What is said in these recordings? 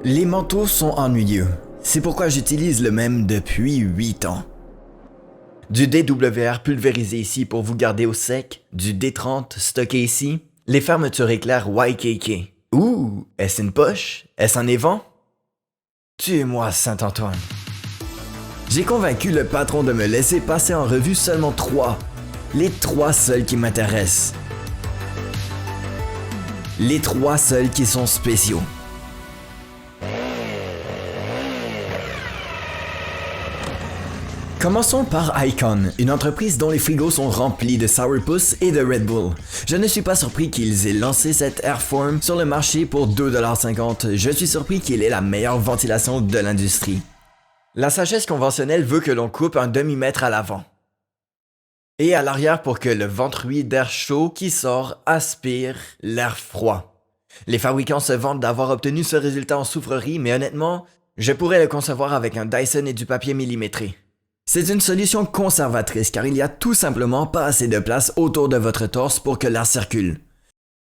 Les manteaux sont ennuyeux. C'est pourquoi j'utilise le même depuis 8 ans. Du DWR pulvérisé ici pour vous garder au sec, du D30 stocké ici, les fermetures éclair YKK. Ouh, est-ce une poche? Est-ce un évent? Tuez-moi, Saint-Antoine. J'ai convaincu le patron de me laisser passer en revue seulement 3. Les 3 seuls qui m'intéressent. Les 3 seuls qui sont spéciaux. Commençons par Icon, une entreprise dont les frigos sont remplis de Sourpuss et de Red Bull. Je ne suis pas surpris qu'ils aient lancé cette Airform sur le marché pour 2,50$. Je suis surpris qu'il ait la meilleure ventilation de l'industrie. La sagesse conventionnelle veut que l'on coupe un demi-mètre à l'avant et à l'arrière pour que le ventruit d'air chaud qui sort aspire l'air froid. Les fabricants se vantent d'avoir obtenu ce résultat en souffrerie, mais honnêtement, je pourrais le concevoir avec un Dyson et du papier millimétré. C'est une solution conservatrice car il y a tout simplement pas assez de place autour de votre torse pour que l'air circule.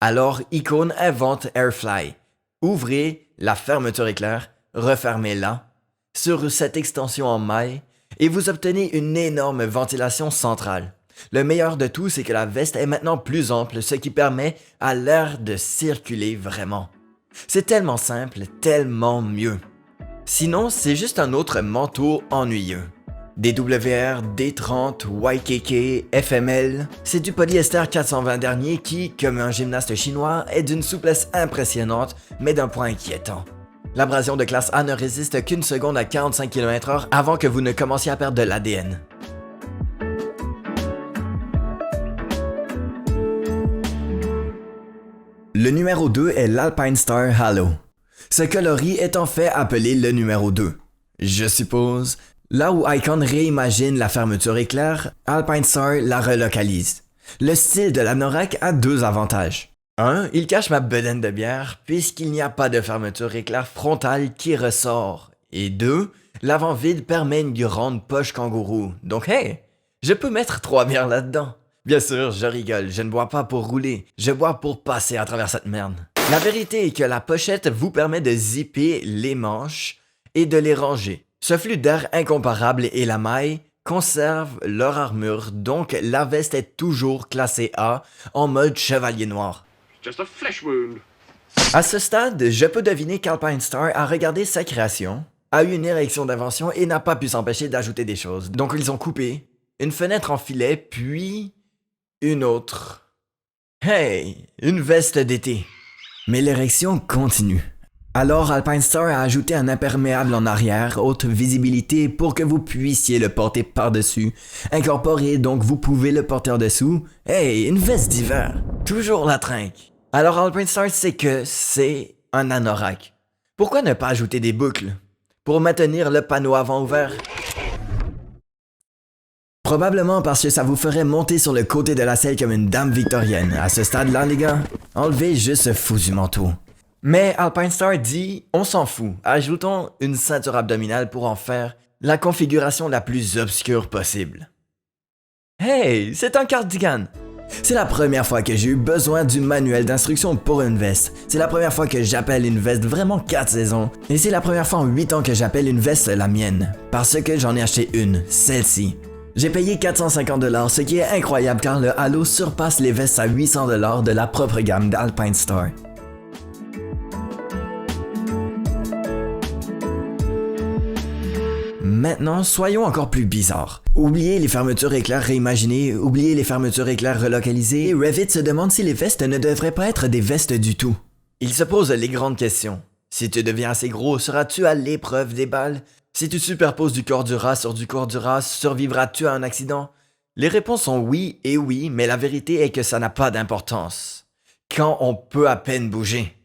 Alors Icon invente Airfly. Ouvrez la fermeture éclair, refermez-la sur cette extension en maille et vous obtenez une énorme ventilation centrale. Le meilleur de tout, c'est que la veste est maintenant plus ample, ce qui permet à l'air de circuler vraiment. C'est tellement simple, tellement mieux. Sinon, c'est juste un autre manteau ennuyeux. DWR, D30, YKK, FML, c'est du polyester 420 dernier qui, comme un gymnaste chinois, est d'une souplesse impressionnante, mais d'un point inquiétant. L'abrasion de classe A ne résiste qu'une seconde à 45 km/h avant que vous ne commenciez à perdre de l'ADN. Le numéro 2 est l'Alpine Star Halo. Ce coloris est en fait appelé le numéro 2. Je suppose. Là où Icon réimagine la fermeture éclair, Alpine Star la relocalise. Le style de l'anorak a 2 avantages. 1. Il cache ma bedaine de bière puisqu'il n'y a pas de fermeture éclair frontale qui ressort. Et 2. L'avant vide permet une grande poche kangourou. Donc hey, je peux mettre 3 bières là-dedans. Bien sûr, je rigole, je ne bois pas pour rouler, je bois pour passer à travers cette merde. La vérité est que la pochette vous permet de zipper les manches et de les ranger. Ce flux d'air incomparable et la maille conservent leur armure, donc la veste est toujours classée A en mode chevalier noir. Just a flesh wound. À ce stade, je peux deviner qu'Alpine Star a regardé sa création, a eu une érection d'invention et n'a pas pu s'empêcher d'ajouter des choses. Donc ils ont coupé une fenêtre en filet, puis une autre. Hey, une veste d'été. Mais l'érection continue. Alors Alpine Star a ajouté un imperméable en arrière, haute visibilité pour que vous puissiez le porter par-dessus. Incorporé, donc vous pouvez le porter en dessous. Hey, une veste d'hiver. Toujours la trinque. Alors Alpine Star sait que c'est un anorak. Pourquoi ne pas ajouter des boucles? Pour maintenir le panneau avant ouvert? Probablement parce que ça vous ferait monter sur le côté de la selle comme une dame victorienne. À ce stade-là, les gars, enlevez juste ce foutu manteau. Mais Alpine Star dit, on s'en fout, ajoutons une ceinture abdominale pour en faire la configuration la plus obscure possible. Hey, c'est un cardigan! C'est la première fois que j'ai eu besoin du manuel d'instruction pour une veste. C'est la première fois que j'appelle une veste vraiment 4 saisons. Et c'est la première fois en 8 ans que j'appelle une veste la mienne. Parce que j'en ai acheté une, celle-ci. J'ai payé 450$, ce qui est incroyable car le Halo surpasse les vestes à 800$ de la propre gamme d'Alpine Star. Maintenant, soyons encore plus bizarres. Oubliez les fermetures éclair réimaginées, oubliez les fermetures éclair relocalisées, Revit se demande si les vestes ne devraient pas être des vestes du tout. Il se pose les grandes questions. Si tu deviens assez gros, seras-tu à l'épreuve des balles? Si tu superposes du corps du rat sur du corps du rat, survivras-tu à un accident? Les réponses sont oui et oui, mais la vérité est que ça n'a pas d'importance. Quand on peut à peine bouger.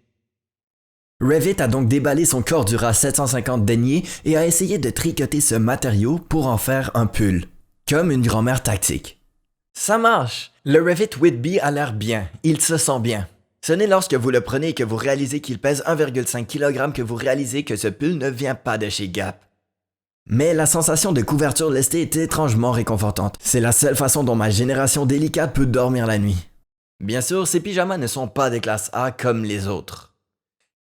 Revit a donc déballé son corps du rat 750 deniers et a essayé de tricoter ce matériau pour en faire un pull. Comme une grand-mère tactique. Ça marche! Le Revit Whitby a l'air bien, il se sent bien. Ce n'est lorsque vous le prenez et que vous réalisez qu'il pèse 1,5 kg que vous réalisez que ce pull ne vient pas de chez Gap. Mais la sensation de couverture lestée est étrangement réconfortante. C'est la seule façon dont ma génération délicate peut dormir la nuit. Bien sûr, ces pyjamas ne sont pas des classes A comme les autres.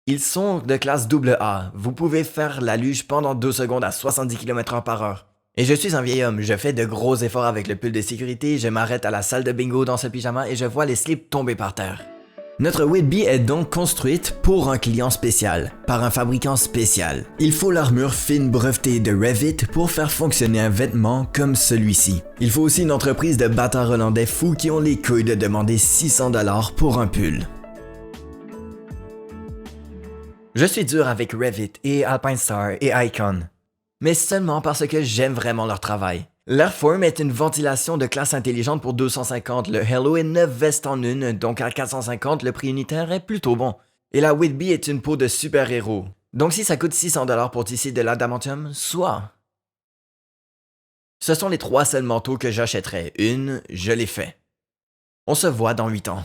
Ils sont de classe AA. Vous pouvez faire la luge pendant 2 secondes à 70 km/h. Et je suis un vieil homme, je fais de gros efforts avec le pull de sécurité, je m'arrête à la salle de bingo dans ce pyjama et je vois les slips tomber par terre. Notre Whitby est donc construite pour un client spécial, par un fabricant spécial. Il faut l'armure fine brevetée de Revit pour faire fonctionner un vêtement comme celui-ci. Il faut aussi une entreprise de bâtards hollandais fous qui ont les couilles de demander 600 $ pour un pull. Je suis dur avec Revit et Alpinestar et Icon, mais seulement parce que j'aime vraiment leur travail. L'Airform est une ventilation de classe intelligente pour 250, le Hello est 9 vestes en une, donc à 450 le prix unitaire est plutôt bon. Et la Whitby est une peau de super-héros, donc si ça coûte 600 $ pour tisser de l'adamantium, soit. Ce sont les 3 seuls manteaux que j'achèterais, je l'ai fait. On se voit dans 8 ans.